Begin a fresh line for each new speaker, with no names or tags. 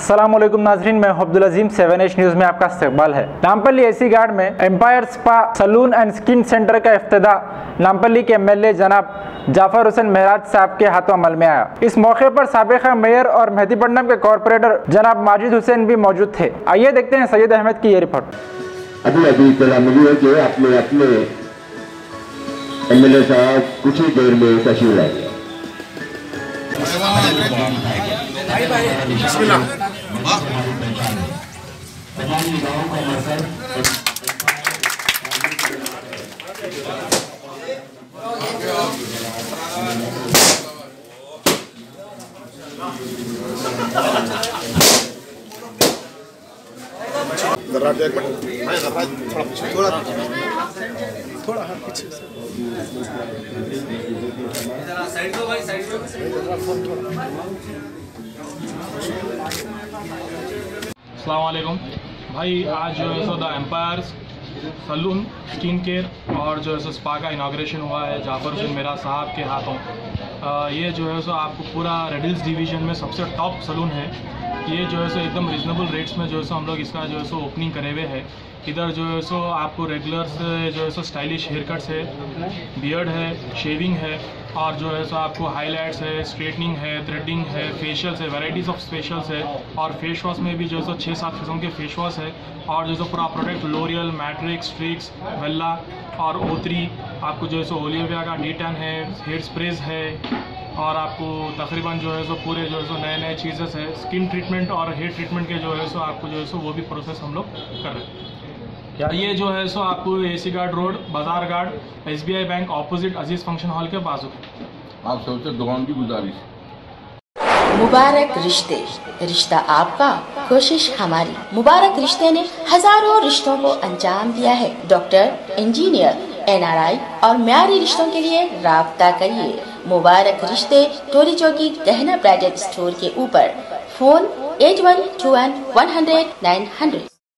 अस्सलामुअलैकुम नाजरीन, मैं अब्दुल अजीम 7H न्यूज़ में आपका इस्तकबाल है। नामपल्ली एसी गार्ड में empire spa salon and skin centre का इफ्तिताह नामपल्ली के MLA जनाब जाफर हुसैन महराज साहब के हाथों अमल में आया। इस मौके पर साबिका मेयर और मेहदीपट्टनम के कॉरपोरेटर जनाब माजिद हुसैन भी मौजूद थे। आइए देखते हैं सैयद अहमद की ये रिपोर्ट।
अभी इत्तला मिली है कि अपने MLA साहब कुछ ही देर में तशरीफ लाएंगे।
थोड़ा हाथ पीछे से साइड दो भाई, साइड दो।
अस्सलाम वालेकुम भाई, आज जो है सो the empire salon skin care और जो है सो स्पा का इनाग्रेशन हुआ है जाफर हुसैन मेरा साहब के हाथों। ये जो है सो आपको पूरा रेड हिल्स डिवीज़न में सबसे टॉप सलून है। ये जो है सो एकदम रिजनेबल रेट्स में जो है सो हम लोग इसका जो है सो ओपनिंग करे हुए है। इधर जो है सो आपको रेगुलर से जो है सो स्टाइलिश हेयर कट्स है, बियर्ड है, शेविंग है और जो है सो आपको हाईलाइट्स है, स्ट्रेटनिंग है, थ्रेडिंग है, फेशियल्स है, वैराइटीज़ ऑफ फेशियल्स है और फेस वॉश में भी जो है सो 6-7 किस्म के फेस वॉश है और जो है सो पूरा product L'Oreal, matrix, tricks, Velha और O3 आपको जो है सो ओलिविया का D10 है, हेयर स्प्रेज है और आपको तकरीबन जो है सो पूरे जो है सो नए चीज़ेस है। स्किन ट्रीटमेंट और हेयर ट्रीटमेंट के जो है सो आपको जो है सो वो भी प्रोसेस हम लोग कर रहे हैं। ये जो है सो आपको एसी गार्ड रोड, बाजार गार्ड, SBI बैंक ऑपोजिट अजीज फंक्शन हॉल के बाजू।
आप सबसे दुकान की गुजारिश।
मुबारक रिश्ते, रिश्ता आपका, कोशिश हमारी। मुबारक रिश्ते ने हजारों रिश्तों को अंजाम दिया है। डॉक्टर, इंजीनियर, NRI और म्यारी रिश्तों के लिए राब्ता करिए। मुबारक रिश्ते, टोरी चौकी, गहना ब्राइडल स्टोर के ऊपर। फोन 8121 100 900।